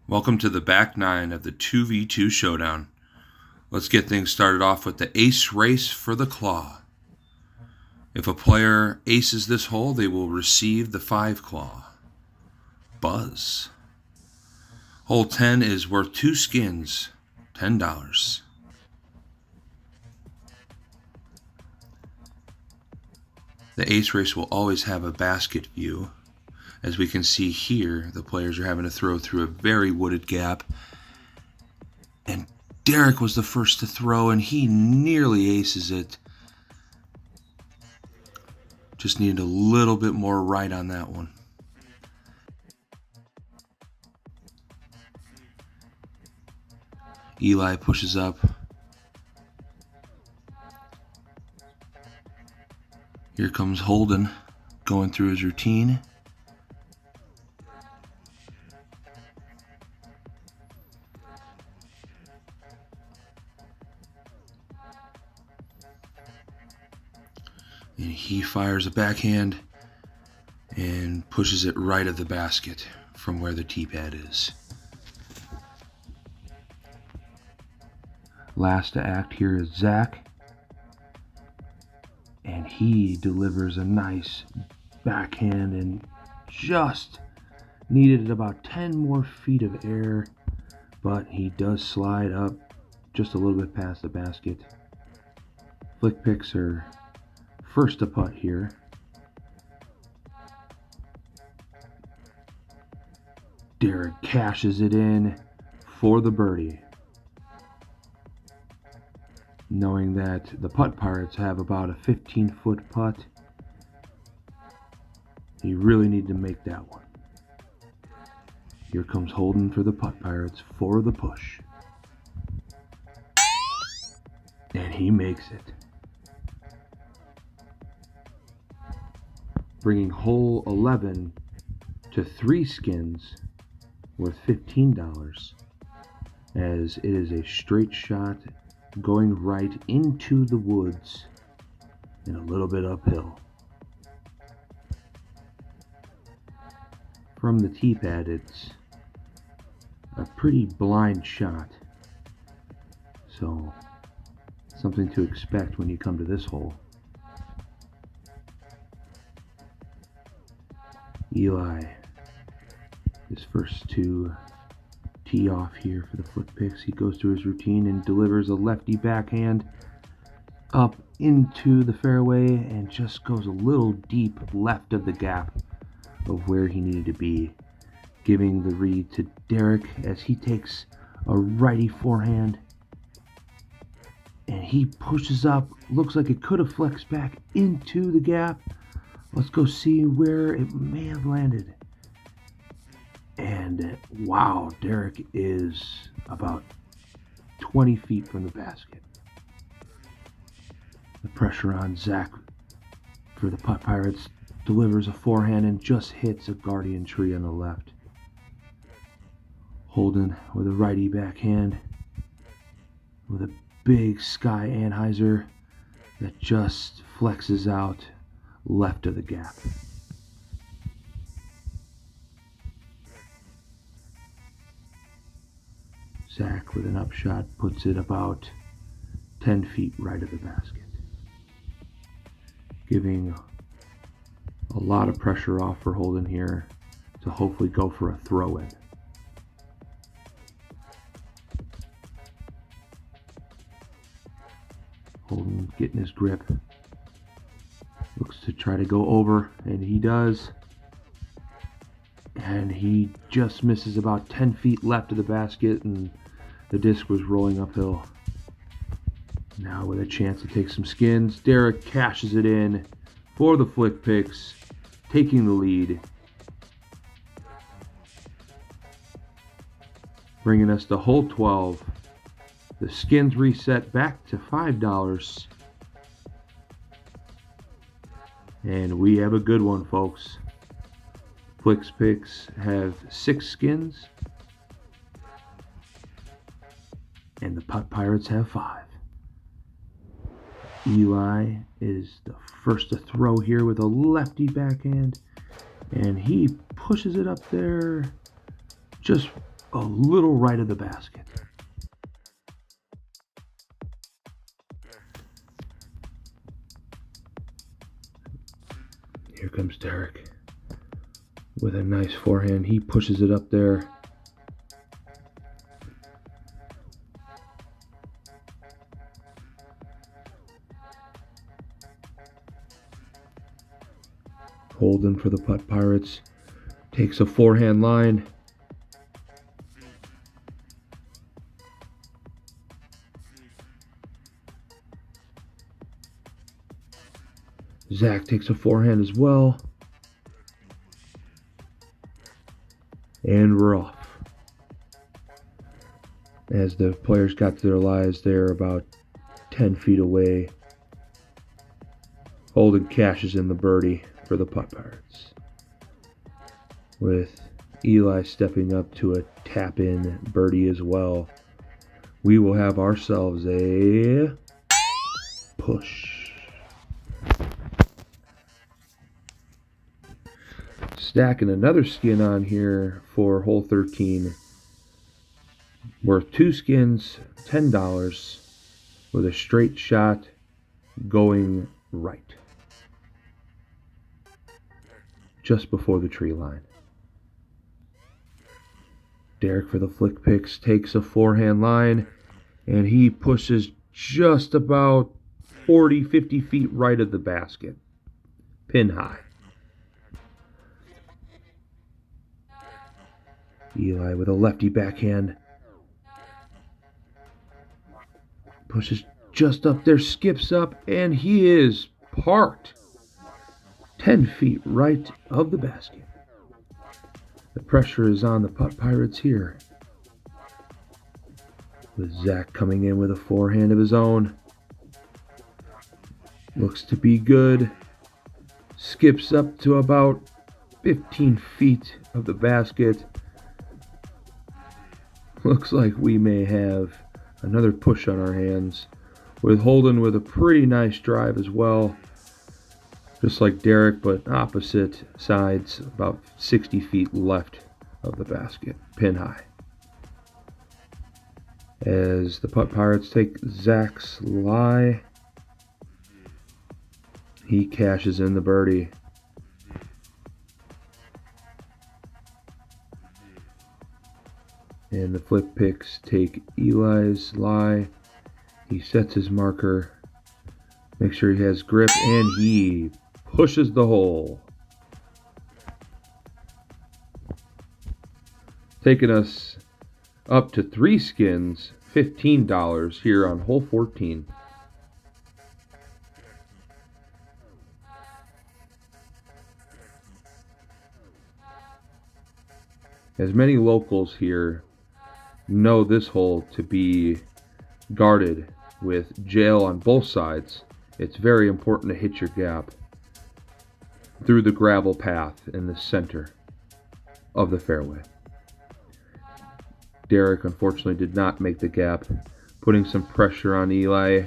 Welcome to the back nine of the 2v2 Showdown. Let's get things started off with the ace race for the claw. If a player aces this hole, they will receive the 5 claw. Buzz. Hole 10 is worth 2 skins, $10. The ace race will always have a basket view. As we can see here, the players are having to throw through a very wooded gap. And Derek was the first to throw, and he nearly aces it. Just needed a little bit more right on that one. Eli pushes up. Here comes Holden going through his routine. And he fires a backhand and pushes it right at the basket from where the tee pad is. Last to act here is Zach. And he delivers a nice backhand and just needed about 10 more feet of air, but he does slide up just a little bit past the basket. Flick picks are first to putt here. Derek cashes it in for the birdie, knowing that the Putt Pirates have about a 15-foot putt. He really needed to make that one. Here comes Holden for the Putt Pirates for the push. And he makes it, bringing hole 11 to 3 skins worth $15, as it is a straight shot going right into the woods and a little bit uphill. From the tee pad, it's a pretty blind shot, so something to expect when you come to this hole. Eli is first to tee off here for the flick picks. He goes through his routine and delivers a lefty backhand up into the fairway and just goes a little deep left of the gap of where he needed to be, giving the read to Derek as he takes a righty forehand and he pushes up. Looks like it could have flexed back into the gap. Let's go see where it may have landed. And wow, Derek is about 20 feet from the basket. The pressure on Zach for the Putt Pirates delivers a forehand and just hits a guardian tree on the left. Holden with a righty backhand with a big sky anhyzer that just flexes out left of the gap. Zach with an upshot puts it about 10 feet right of the basket, giving a lot of pressure off for Holden here to hopefully go for a throw-in. Holden getting his grip, looks to try to go over, and he does. And he just misses about 10 feet left of the basket, and the disc was rolling uphill. Now with a chance to take some skins, Derek cashes it in for the flick picks, taking the lead. Bringing us to hole 12. The skins reset back to $5. And we have a good one, folks. Flicks picks have 6 skins, and the Putt Pirates have 5. Eli is the first to throw here with a lefty backhand, and he pushes it up there just a little right of the basket. Here comes Derek with a nice forehand. He pushes it up there. Holden for the Putt Pirates takes a forehand line. Zach takes a forehand as well. And we're off. As the players got to their lives, they're about 10 feet away. Holden cashes in the birdie for the Putt Pirates, with Eli stepping up to a tap-in birdie as well. We will have ourselves a push. Stacking another skin on here for hole 13. Worth 2 skins, $10, with a straight shot going right, just before the tree line. Derek for the flick picks takes a forehand line, and he pushes just about 40-50 feet right of the basket, pin high. Eli with a lefty backhand pushes just up there, skips up, and he is parked 10 feet right of the basket. The pressure is on the Putt Pirates here, with Zach coming in with a forehand of his own. Looks to be good. Skips up to about 15 feet of the basket. Looks like we may have another push on our hands, with Holden with a pretty nice drive as well. Just like Derek, but opposite sides, about 60 feet left of the basket, pin high. As the Putt Pirates take Zach's lie, he cashes in the birdie. And the flip picks take Eli's lie. He sets his marker, makes sure he has grip, and he pushes the hole. Taking us up to 3 skins, $15 here on hole 14. As many locals here know this hole to be guarded with jail on both sides, it's very important to hit your gap through the gravel path in the center of the fairway. Derek unfortunately did not make the gap, putting some pressure on Eli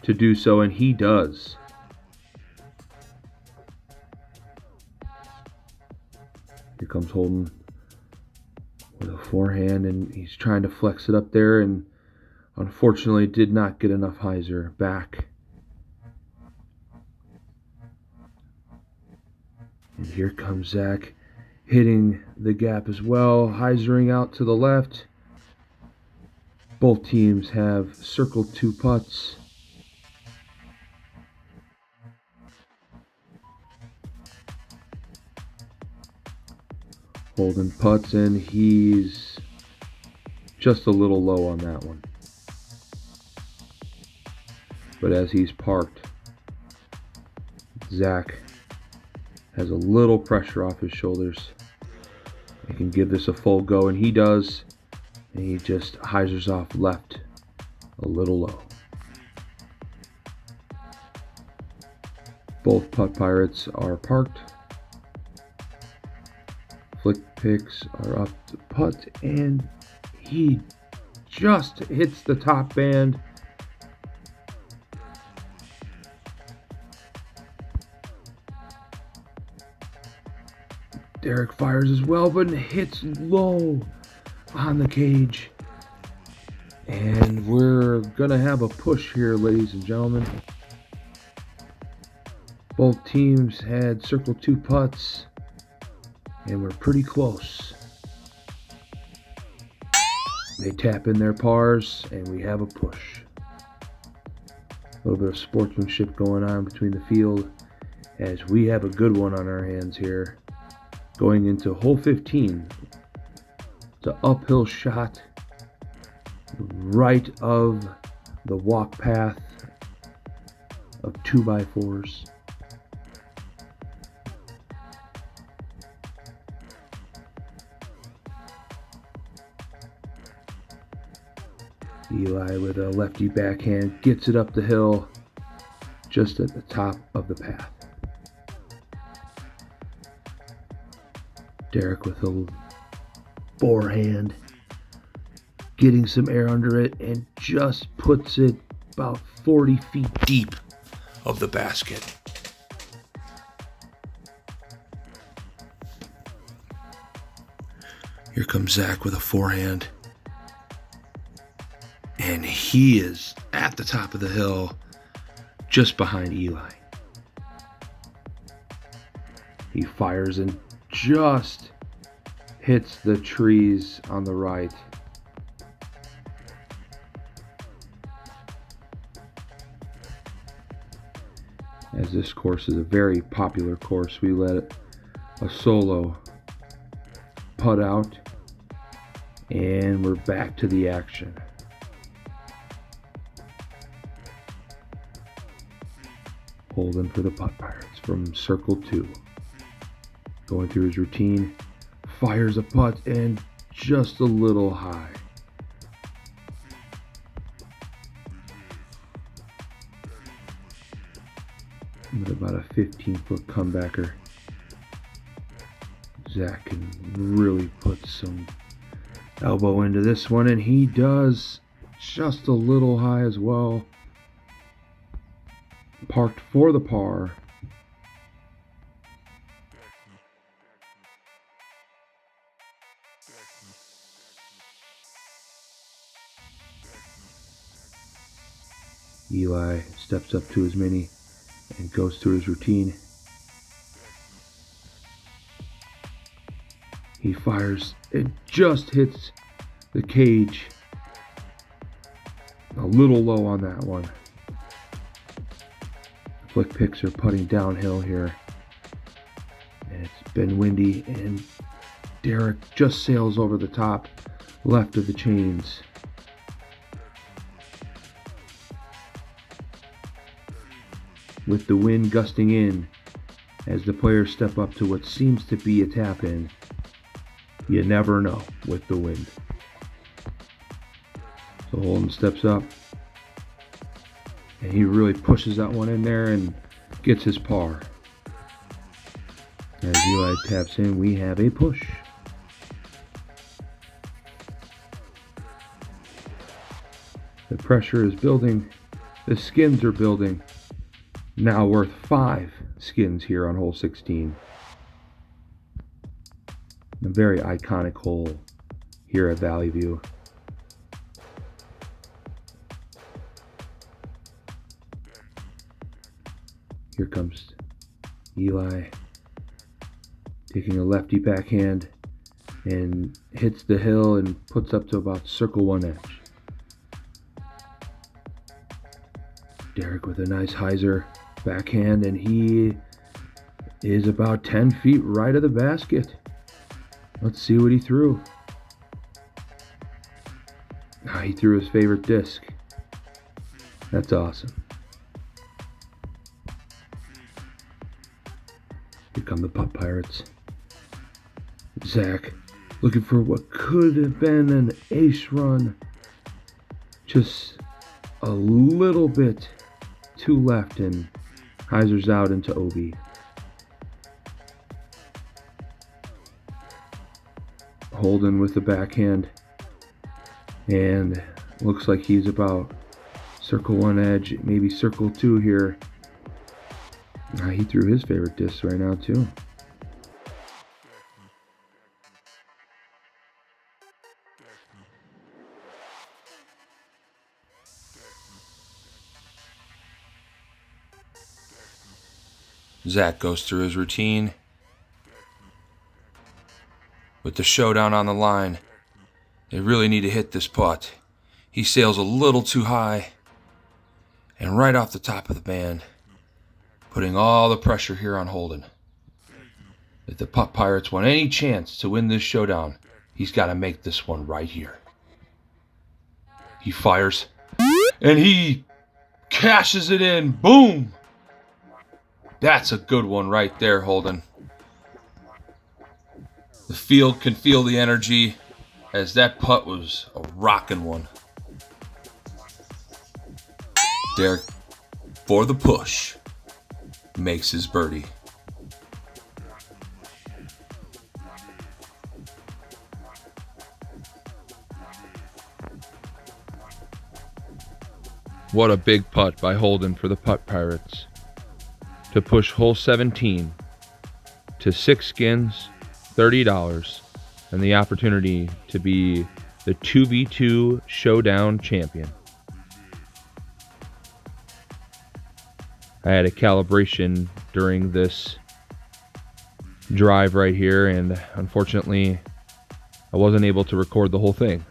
to do so, and he does. Here comes Holden with a forehand, and he's trying to flex it up there, and unfortunately did not get enough hyzer back. And here comes Zach hitting the gap as well, hyzering out to the left. Both teams have circled 2 putts. Holden putts, and he's just a little low on that one. But as he's parked, Zach has a little pressure off his shoulders. He can give this a full go, and he does. And he just hyzers off left a little low. Both Putt Pirates are parked. Flick picks are up to putt, and he just hits the top band. Derek fires as well, but hits low on the cage. And we're gonna have a push here, ladies and gentlemen. Both teams had circle 2 putts, and we're pretty close. They tap in their pars, and we have a push. A little bit of sportsmanship going on between the field, as we have a good one on our hands here. Going into hole 15. It's an uphill shot right of the walk path of 2x4s. Eli with a lefty backhand gets it up the hill just at the top of the path. Derek with a forehand, getting some air under it, and just puts it about 40 feet deep of the basket. Here comes Zach with a forehand, and he is at the top of the hill, just behind Eli. He fires and just hits the trees on the right. As this course is a very popular course, we let a solo putt out, and we're back to the action. Holding for the Putt Pirates from circle 2. Going through his routine, fires a putt and just a little high. With about a 15-foot comebacker, Zach can really put some elbow into this one, and he does, just a little high as well. Parked for the par. Eli steps up to his mini and goes through his routine. He fires. It just hits the cage. A little low on that one. Flick picks are putting downhill here. And it's been windy, and Derek just sails over the top left of the chains. With the wind gusting in as the players step up to what seems to be a tap in. You never know with the wind. So Holden steps up, and he really pushes that one in there and gets his par. As Eli taps in, we have a push. The pressure is building. The skins are building. Now worth 5 skins here on hole 16. A very iconic hole here at Valley View. Here comes Eli taking a lefty backhand and hits the hill and puts up to about circle 1 edge. Derek with a nice hyzer backhand, and he is about 10 feet right of the basket. Let's see what he threw. He threw his favorite disc. That's awesome. Here come the Putt Pirates. Zach looking for what could have been an ace run. Just a little bit to left, and hyzer's out into OB. Holden with the backhand, and looks like he's about circle 1 edge, maybe circle 2 here. He threw his favorite disc right now too. Zach goes through his routine. With the showdown on the line, they really need to hit this putt. He sails a little too high and right off the top of the band, putting all the pressure here on Holden. If the Putt Pirates want any chance to win this showdown, he's got to make this one right here. He fires, and he cashes it in. Boom! That's a good one right there, Holden. The field can feel the energy, as that putt was a rocking one. Derek, for the push, makes his birdie. What a big putt by Holden for the Putt Pirates to push hole 17 to 6 skins, $30, and the opportunity to be the 2v2 Showdown champion. I had a calibration during this drive right here, and unfortunately I wasn't able to record the whole thing.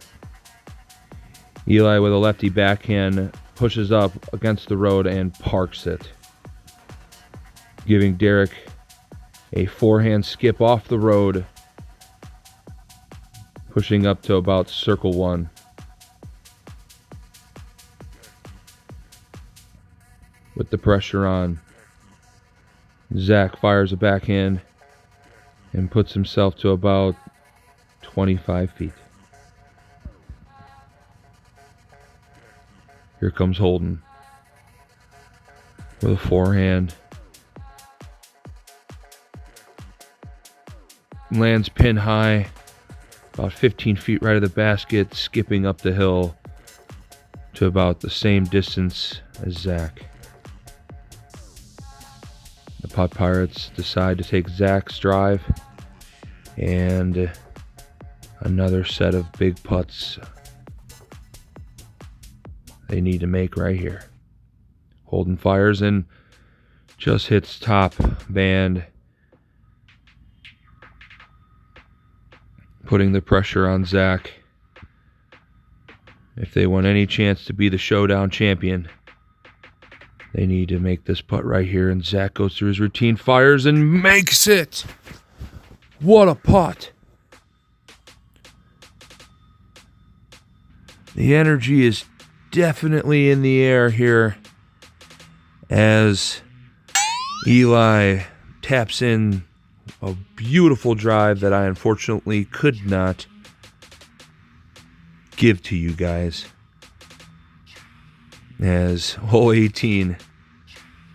Eli with a lefty backhand pushes up against the road and parks it, giving Derek a forehand skip off the road, pushing up to about circle 1. With the pressure on, Zach fires a backhand and puts himself to about 25 feet. Here comes Holden with a forehand. Lands pin high, about 15 feet right of the basket, skipping up the hill to about the same distance as Zach. The Putt Pirates decide to take Zach's drive, and another set of big putts they need to make right here. Holden fires and just hits top band, putting the pressure on Zach. If they want any chance to be the Showdown champion, they need to make this putt right here. And Zach goes through his routine, fires, and makes it! What a putt! The energy is definitely in the air here as Eli taps in a beautiful drive that I unfortunately could not give to you guys, as hole 18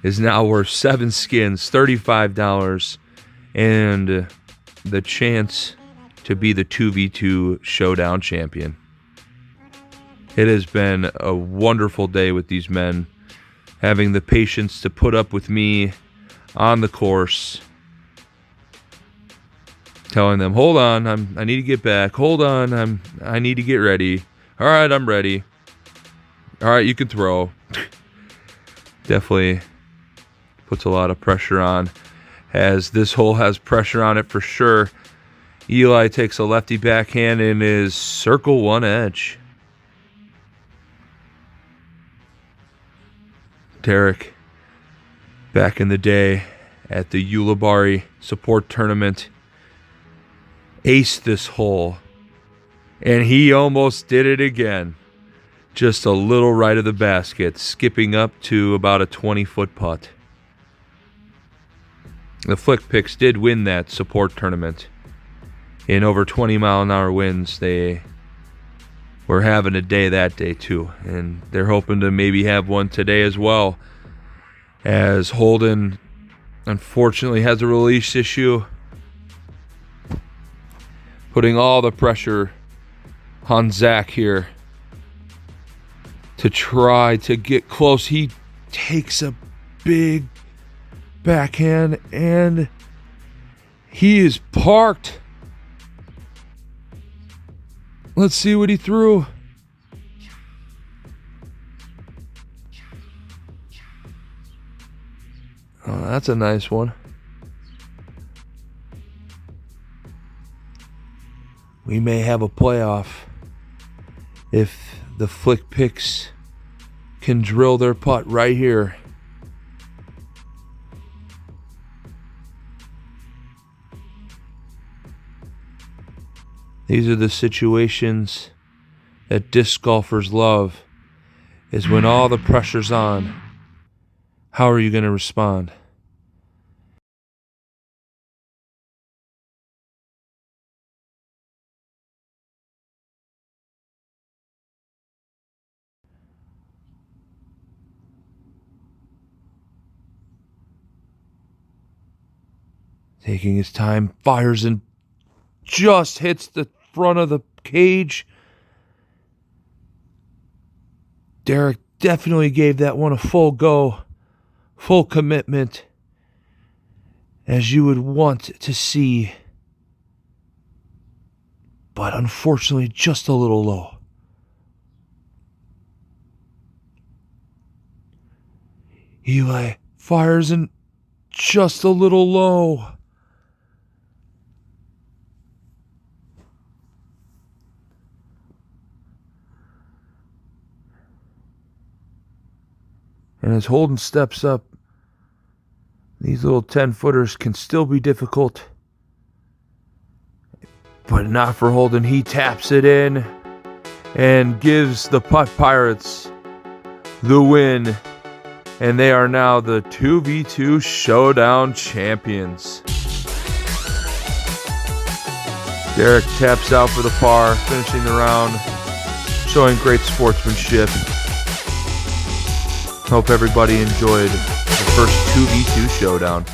is now worth 7 skins, $35, and the chance to be the 2v2 Showdown champion. It has been a wonderful day with these men, having the patience to put up with me on the course, telling them, hold on, I need to get back. Hold on, I need to get ready. All right, I'm ready. All right, you can throw. Definitely puts a lot of pressure on, as this hole has pressure on it for sure. Eli takes a lefty backhand in his circle 1 edge. Derek, back in the day at the Ulibarri support tournament, aced this hole, and he almost did it again. Just a little right of the basket, skipping up to about a 20-foot putt. The Flick Picks did win that support tournament in over 20-mile-an-hour winds. They were having a day that day too, and they're hoping to maybe have one today as well, as Holden unfortunately has a release issue, putting all the pressure on Zach here to try to get close. He takes a big backhand and he is parked. Let's see what he threw. Oh, That's a nice one. We may have a playoff if the Flick Picks can drill their putt right here. These are the situations that disc golfers love, is when all the pressure's on. How are you going to respond? Taking his time, fires and just hits the front of the cage. Derek definitely gave that one a full go, full commitment, as you would want to see. But unfortunately, just a little low. Eli fires and just a little low. And as Holden steps up, these little 10-footers can still be difficult. But not for Holden. He taps it in and gives the Putt Pirates the win. And they are now the 2v2 Showdown champions. Derek taps out for the par, finishing the round, showing great sportsmanship. Hope everybody enjoyed the first 2v2 Showdown.